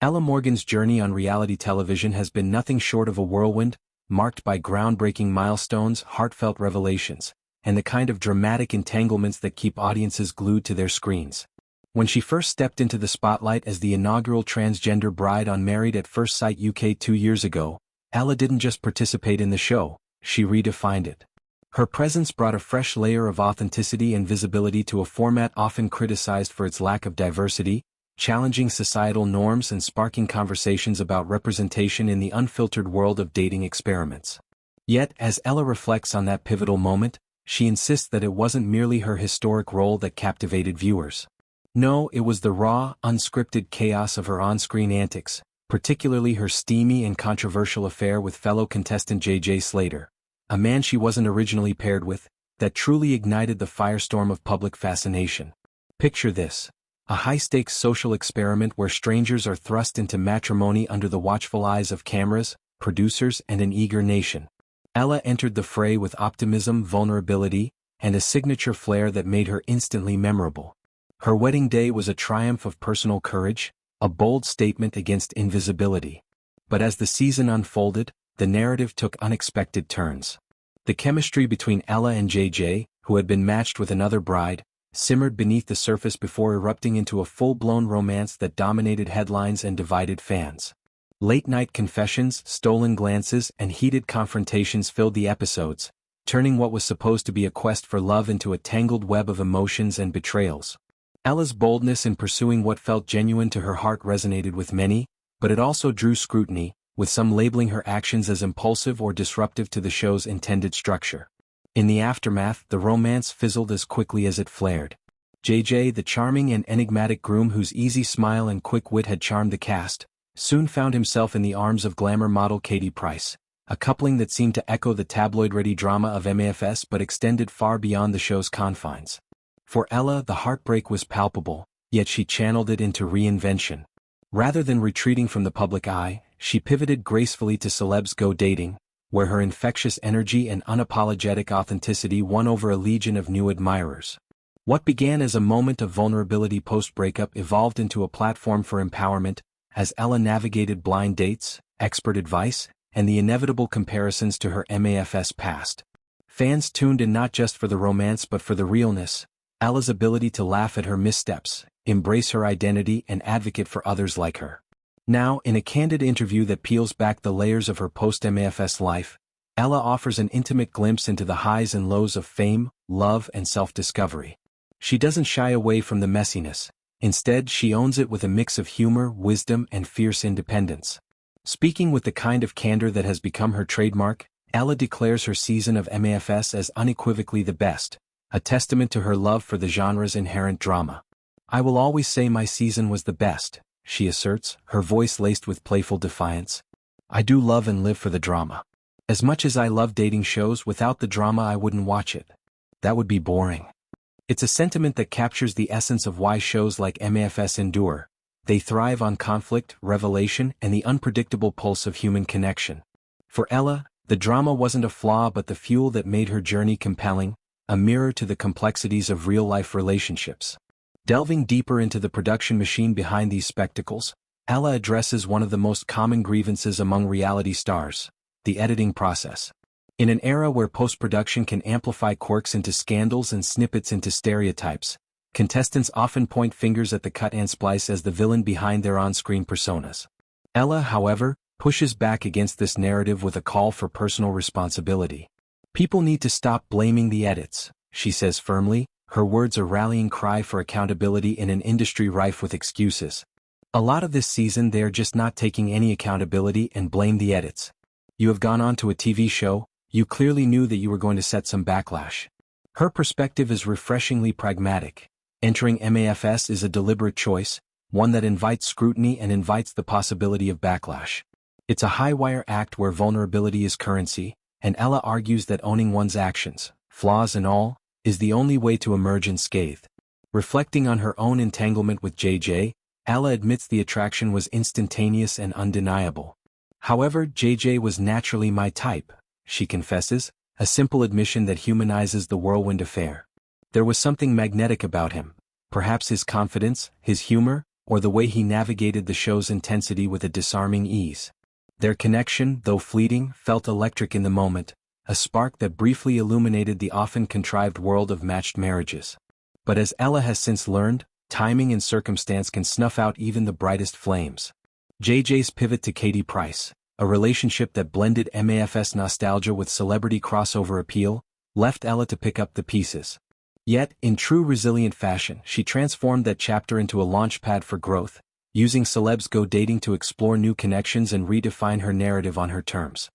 Ella Morgan's journey on reality television has been nothing short of a whirlwind, marked by groundbreaking milestones, heartfelt revelations, and the kind of dramatic entanglements that keep audiences glued to their screens. When she first stepped into the spotlight as the inaugural transgender bride on Married at First Sight UK 2 years ago, Ella didn't just participate in the show, she redefined it. Her presence brought a fresh layer of authenticity and visibility to a format often criticized for its lack of diversity, challenging societal norms and sparking conversations about representation in the unfiltered world of dating experiments. Yet, as Ella reflects on that pivotal moment, she insists that it wasn't merely her historic role that captivated viewers. No, it was the raw, unscripted chaos of her on-screen antics, particularly her steamy and controversial affair with fellow contestant JJ Slater, a man she wasn't originally paired with, that truly ignited the firestorm of public fascination. Picture this: a high-stakes social experiment where strangers are thrust into matrimony under the watchful eyes of cameras, producers, and an eager nation. Ella entered the fray with optimism, vulnerability, and a signature flair that made her instantly memorable. Her wedding day was a triumph of personal courage, a bold statement against invisibility. But as the season unfolded, the narrative took unexpected turns. The chemistry between Ella and JJ, who had been matched with another bride, simmered beneath the surface before erupting into a full-blown romance that dominated headlines and divided fans. Late-night confessions, stolen glances, and heated confrontations filled the episodes, turning what was supposed to be a quest for love into a tangled web of emotions and betrayals. Ella's boldness in pursuing what felt genuine to her heart resonated with many, but it also drew scrutiny, with some labeling her actions as impulsive or disruptive to the show's intended structure. In the aftermath, the romance fizzled as quickly as it flared. JJ, the charming and enigmatic groom whose easy smile and quick wit had charmed the cast, soon found himself in the arms of glamour model Katie Price, a coupling that seemed to echo the tabloid-ready drama of MAFS but extended far beyond the show's confines. For Ella, the heartbreak was palpable, yet she channeled it into reinvention. Rather than retreating from the public eye, she pivoted gracefully to Celebs Go Dating, where her infectious energy and unapologetic authenticity won over a legion of new admirers. What began as a moment of vulnerability post-breakup evolved into a platform for empowerment, as Ella navigated blind dates, expert advice, and the inevitable comparisons to her MAFS past. Fans tuned in not just for the romance but for the realness, Ella's ability to laugh at her missteps, embrace her identity, and advocate for others like her. Now, in a candid interview that peels back the layers of her post-MAFS life, Ella offers an intimate glimpse into the highs and lows of fame, love, and self-discovery. She doesn't shy away from the messiness. Instead, she owns it with a mix of humor, wisdom, and fierce independence. Speaking with the kind of candor that has become her trademark, Ella declares her season of MAFS as unequivocally the best, a testament to her love for the genre's inherent drama. "I will always say my season was the best," she asserts, her voice laced with playful defiance. "I do love and live for the drama. As much as I love dating shows, without the drama I wouldn't watch it. That would be boring." It's a sentiment that captures the essence of why shows like MAFS endure. They thrive on conflict, revelation, and the unpredictable pulse of human connection. For Ella, the drama wasn't a flaw but the fuel that made her journey compelling, a mirror to the complexities of real-life relationships. Delving deeper into the production machine behind these spectacles, Ella addresses one of the most common grievances among reality stars: the editing process. In an era where post-production can amplify quirks into scandals and snippets into stereotypes, contestants often point fingers at the cut and splice as the villain behind their on-screen personas. Ella, however, pushes back against this narrative with a call for personal responsibility. "People need to stop blaming the edits," she says firmly, her words a rallying cry for accountability in an industry rife with excuses. A lot of this season they are just not taking any accountability and blame the edits. You have gone on to a TV show, you clearly knew that you were going to set some backlash. Her perspective is refreshingly pragmatic. Entering MAFS is a deliberate choice, one that invites scrutiny and invites the possibility of backlash. It's a high-wire act where vulnerability is currency, and Ella argues that owning one's actions, flaws and all, is the only way to emerge unscathed. Reflecting on her own entanglement with JJ, Ella admits the attraction was instantaneous and undeniable. "However, JJ was naturally my type," she confesses, a simple admission that humanizes the whirlwind affair. "There was something magnetic about him, perhaps his confidence, his humor, or the way he navigated the show's intensity with a disarming ease. Their connection, though fleeting, felt electric in the moment, a spark that briefly illuminated the often contrived world of matched marriages. But as Ella has since learned, timing and circumstance can snuff out even the brightest flames. JJ's pivot to Katie Price, a relationship that blended MAFS nostalgia with celebrity crossover appeal, left Ella to pick up the pieces. Yet, in true resilient fashion, she transformed that chapter into a launchpad for growth, using Celebs Go Dating to explore new connections and redefine her narrative on her terms.